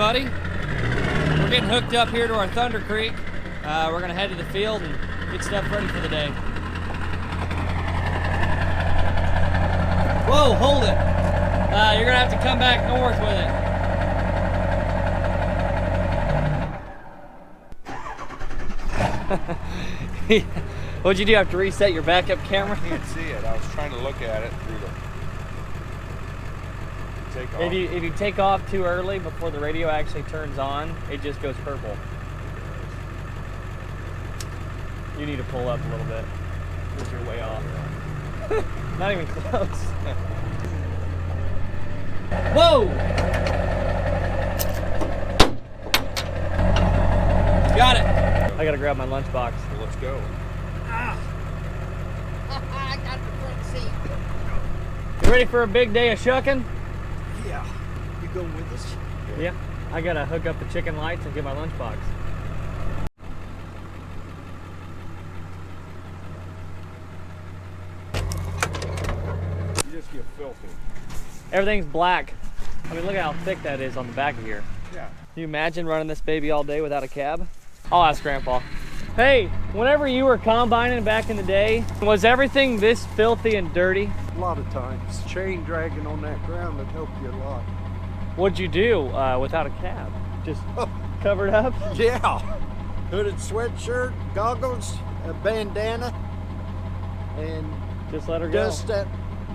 everybody. We're getting hooked up here to our Thunder Creek. We're gonna head to the field and get stuff ready for the day. Whoa, hold it. You're gonna have to come back north with it. What'd you do? Have to reset your backup camera? I can't see it. I was trying to look at it through the takeoff. If you take off too early before the radio actually turns on, it just goes purple. You need to pull up a little bit because you're way off. Not even close. Whoa! Got it. I gotta grab my lunchbox. Well, let's go. I got the front seat. You ready for a big day of shucking? Yeah. You going with us? Yeah. I gotta hook up the chicken lights and get my lunchbox. You just get filthy. Everything's black. I mean, look at how thick that is on the back of here. Yeah. Can you imagine running this baby all day without a cab? I'll ask Grandpa. Hey, whenever you were combining back in the day, was everything this filthy and dirty? A lot of times. Chain dragging on that ground would help you a lot. What'd you do without a cab? Just covered up? Yeah. Hooded sweatshirt, goggles, a bandana, and Just let her go. dust that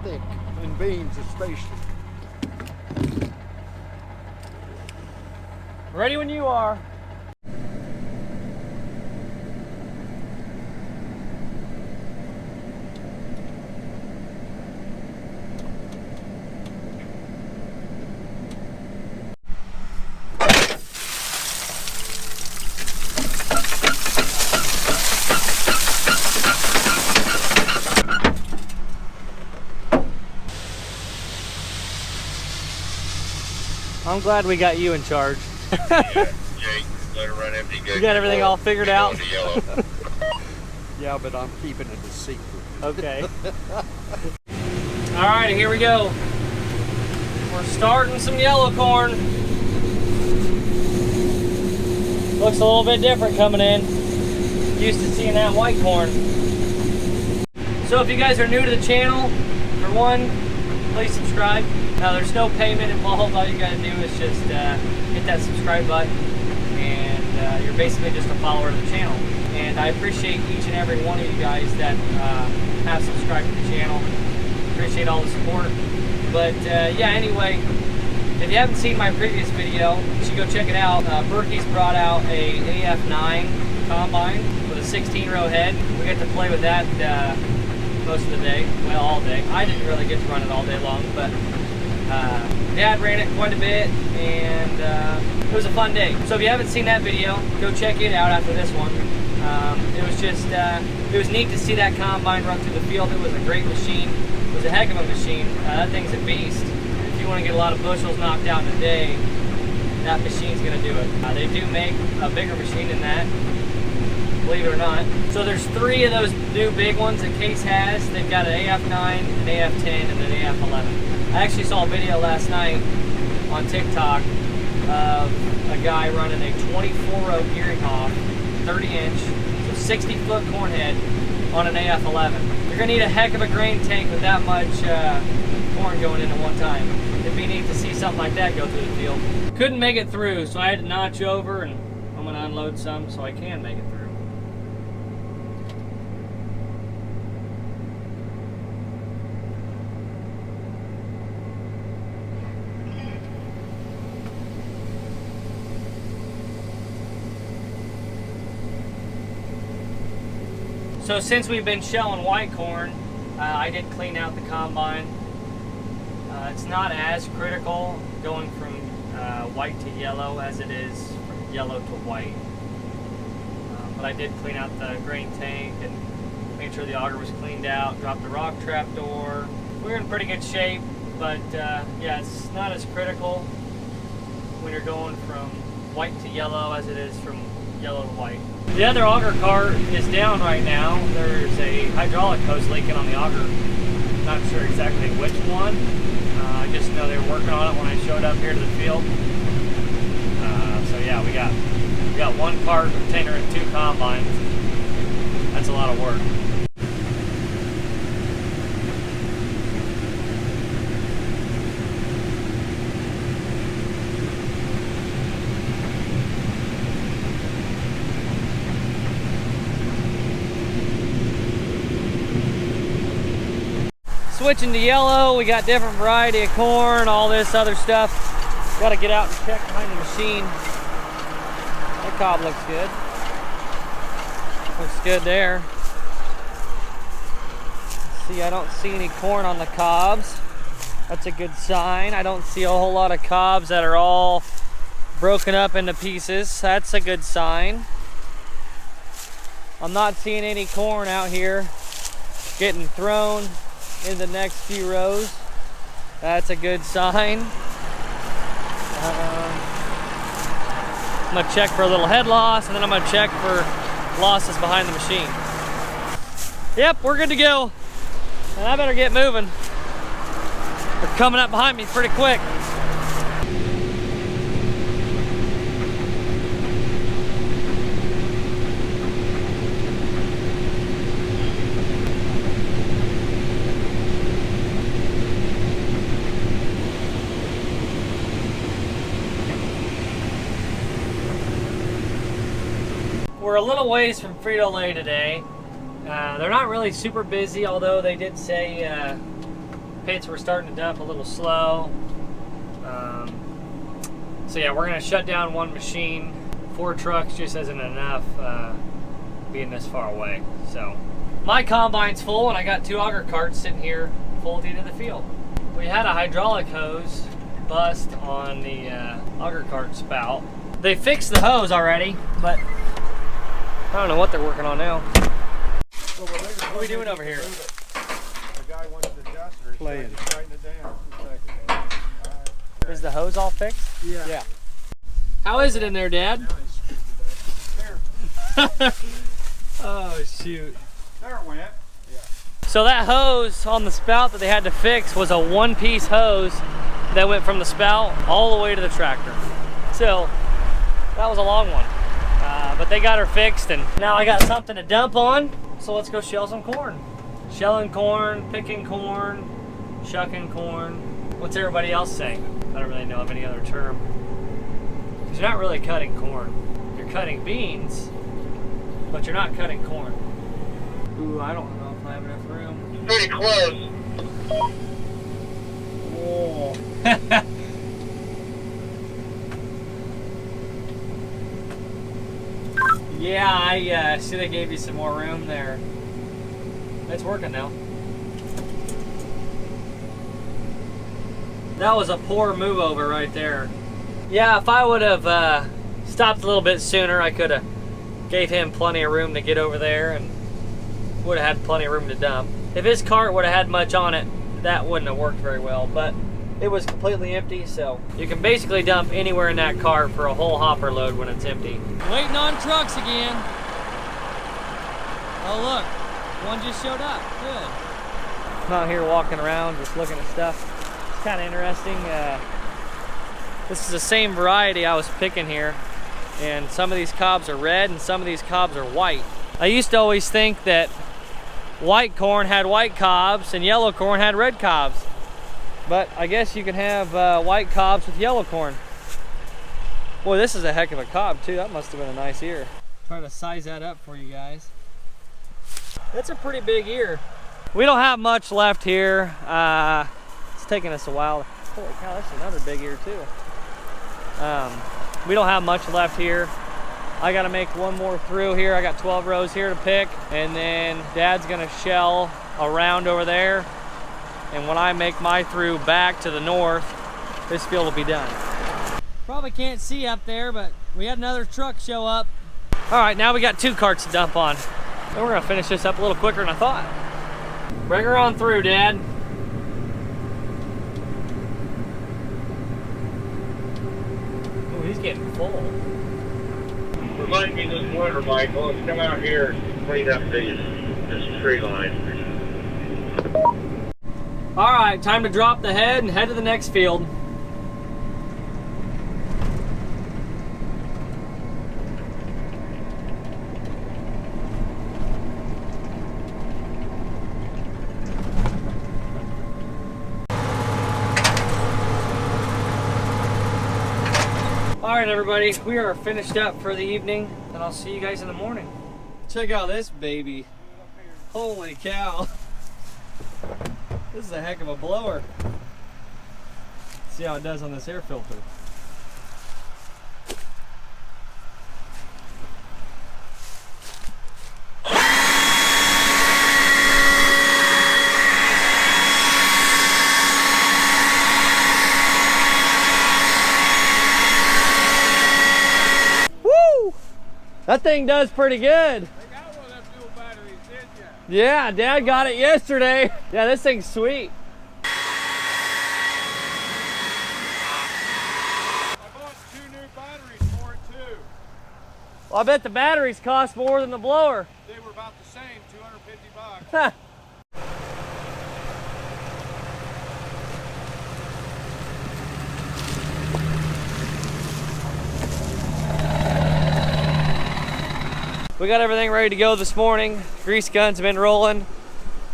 thick, and beans especially. Ready when you are. I'm glad we got you in charge. Yeah, let her run empty. You got everything all figured out? Yeah, but I'm keeping it a secret. Okay. All right, here we go. We're starting some yellow corn. Looks a little bit different coming in. Used to seeing that white corn. So if you guys are new to the channel, for one, please subscribe. Now there's no payment involved. All you gotta do is just hit that subscribe button, and you're basically just a follower of the channel. And I appreciate each and every one of you guys that have subscribed to the channel. Appreciate all the support. But yeah, anyway, if you haven't seen my previous video, you should go check it out. Berkey's brought out a AF9 combine with a 16-row head. We get to play with that most of the day, well, all day. I didn't really get to run it all day long, but Dad ran it quite a bit, and it was a fun day. So if you haven't seen that video, go check it out after this one. It was just, it was neat to see that combine run through the field. It was a great machine. It was a heck of a machine. That thing's a beast. If you want to get a lot of bushels knocked out in a day, that machine's going to do it. They do make a bigger machine than that, believe it or not. So there's 3 of those new big ones that Case has. They've got an AF9, an AF10, and an AF11. I actually saw a video last night on TikTok of a guy running a 24-row gearing hog, 30-inch, so 60-foot corn head on an AF11. You're gonna need a heck of a grain tank with that much corn going in at one time. It'd be neat to see something like that go through the field. Couldn't make it through, so I had to notch over, and I'm gonna unload some so I can make it through. So since we've been shelling white corn, I did clean out the combine. It's not as critical going from white to yellow as it is from yellow to white. But I did clean out the grain tank and made sure the auger was cleaned out, dropped the rock trap door. We're in pretty good shape, but yeah, it's not as critical when you're going from white to yellow as it is from yellow to white. The other auger cart is down right now. There's a hydraulic hose leaking on the auger. Not sure exactly which one. I just know they were working on it when I showed up here to the field. got one cart container and 2 combines. That's a lot of work. Switching to yellow, we got different variety of corn, all this other stuff. Got to get out and check behind the machine. That cob looks good. Looks good there. See, I don't see any corn on the cobs. That's a good sign. I don't see a whole lot of cobs that are all broken up into pieces. That's a good sign. I'm not seeing any corn out here getting thrown in the next few rows. That's a good sign. I'm gonna check for a little head loss, and then I'm gonna check for losses behind the machine. Yep, we're good to go. And I better get moving. They're coming up behind me pretty quick. We're a little ways from Frito Lay today. They're not really super busy, although they did say pits were starting to dump a little slow. So yeah, we're gonna shut down one machine. 4 trucks just isn't enough being this far away. So my combine's full, and I got 2 auger carts sitting here full into the field. We had a hydraulic hose bust on the auger cart spout. They fixed the hose already, but I don't know what they're working on now. What are we doing over here? The guy went to the adjuster. Playing. Tighten it down. Is the hose all fixed? Yeah. Yeah. How is it in there, Dad? Oh, shoot. There it went. Yeah. So that hose on the spout that they had to fix was a 1-piece hose that went from the spout all the way to the tractor. So that was a long one. But they got her fixed, and now I got something to dump on. So let's go shell some corn. Shelling corn, picking corn, shucking corn. What's everybody else saying? I don't really know of any other term. Because you're not really cutting corn. You're cutting beans, but you're not cutting corn. Ooh, I don't know if I have enough room. Pretty close. Whoa. Yeah, I should have gave you some more room there. It's working now. That was a poor move over right there. Yeah, if I would have stopped a little bit sooner, I could have gave him plenty of room to get over there and would have had plenty of room to dump. If his cart would have had much on it, that wouldn't have worked very well, but it was completely empty, so you can basically dump anywhere in that cart for a whole hopper load when it's empty. Waiting on trucks again. Oh look, one just showed up, good. I'm out here walking around, just looking at stuff. It's kind of interesting. This is the same variety I was picking here, and some of these cobs are red and some of these cobs are white. I used to always think that white corn had white cobs and yellow corn had red cobs. But I guess you can have white cobs with yellow corn. Boy, this is a heck of a cob too. That must have been a nice ear. Trying to size that up for you guys. That's a pretty big ear. We don't have much left here. It's taking us a while. Holy cow, that's another big ear too. We don't have much left here. I gotta make one more through here. I got 12 rows here to pick, and then Dad's gonna shell around over there. And when I make my through back to the north, this field will be done. Probably can't see up there, but we had another truck show up. All right, now we got 2 carts to dump on. And we're gonna finish this up a little quicker than I thought. Bring her on through, Dad. Oh, he's getting full. Remind me this winter, Michael, let's come out here and clean up this tree line. All right, time to drop the head and head to the next field. right, everybody, we are finished up for the evening, and I'll see you guys in the morning. Check out this baby. Holy cow. This is a heck of a blower. See how it does on this air filter. Woo! That thing does pretty good. They got one of them dual batteries, didn't ya? Yeah, Dad got it yesterday. Yeah, this thing's sweet. I bought 2 new batteries for it too. Well, I bet the batteries cost more than the blower. They were about the same, 250 bucks. Huh. We got everything ready to go this morning. Grease guns have been rolling.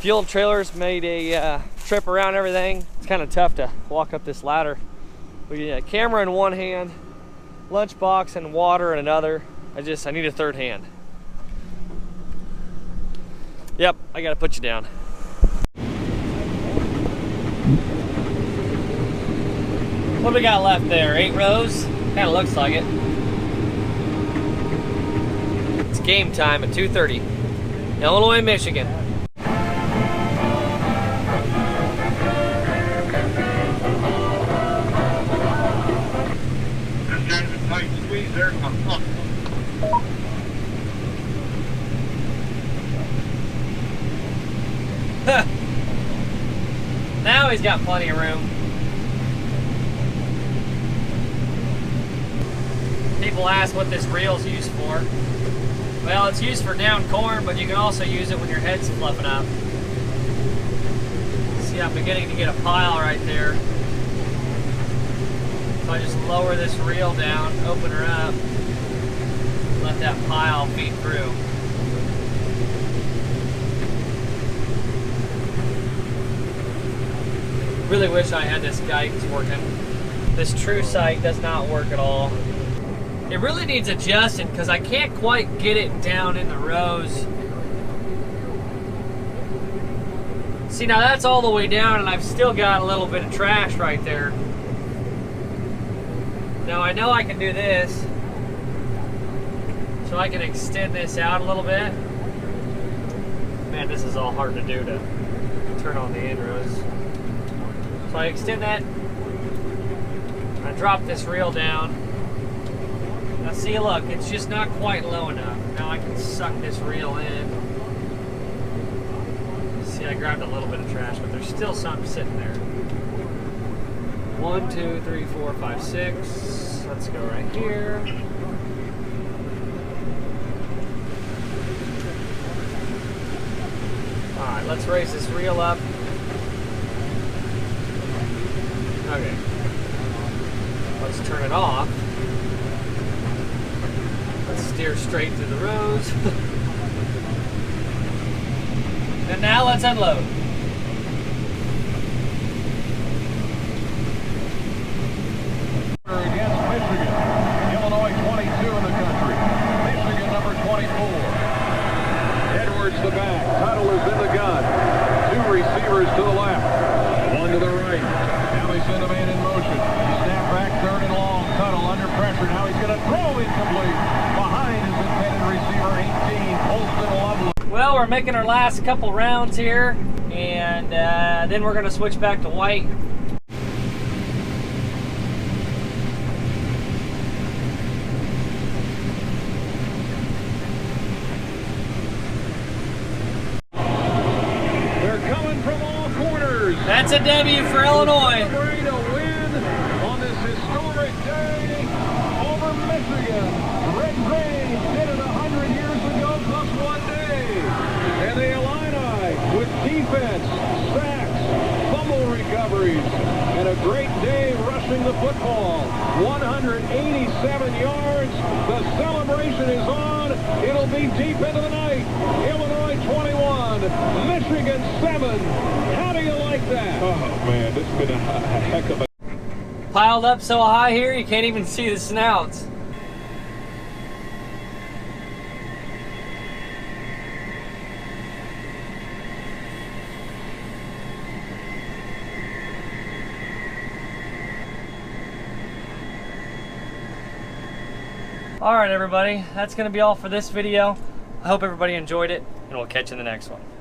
Fuel trailers made a trip around everything. It's kind of tough to walk up this ladder. We got a camera in one hand, lunchbox and water in another. I need a third hand. Yep, I gotta put you down. What do we got left there? 8 rows? Kind of looks like it. It's game time at 2:30. Illinois, Michigan. This guy's a tight squeeze there. Now he's got plenty of room. People ask what this reel's used for. Well, it's used for down corn, but you can also use it when your head's fluffing up. See, I'm beginning to get a pile right there. So I just lower this reel down, open her up, let that pile feed through. Really wish I had this guide working. This true sight does not work at all. It really needs adjusting because I can't quite get it down in the rows. See, now that's all the way down and I've still got a little bit of trash right there. Now I know I can do this. So I can extend this out a little bit. Man, this is all hard to do to turn on the end rows. So I extend that. I drop this reel down. Now see, look, it's just not quite low enough. Now I can suck this reel in. See, I grabbed a little bit of trash, but there's still some sitting there. 1, 2, 3, 4, 5, 6. Let's go right here. All right, let's raise this reel up. Okay. Let's turn it off. Let's steer straight through the rows. And now let's unload. Against Michigan. Illinois 22 in the country. Michigan number 24. Edwards the back. Tuttle is in the gun. 2 receivers to the left. 1 to the right. Now they send a man in motion. Snap back, 3rd and long. Tuttle under pressure. Now he's going to throw incomplete. Behind his intended receiver, 18. Holston Lovely. Well, we're making our last couple rounds here, and then we're going to switch back to white. They're coming from all corners. That's a W for Illinois. Celebrate a win on this historic day over Michigan. Red Gray did it 100 years ago plus 1 day. And the Illini with defense, sacks, fumble recoveries, and a great day rushing the football. 187 yards. The celebration is on. It'll be deep into the night. Illinois 21, Michigan 7. How do you like that? Oh, man, this has been a heck of a piled up so high here you can't even see the snouts. All right, everybody, that's gonna be all for this video. I hope everybody enjoyed it, and we'll catch you in the next one.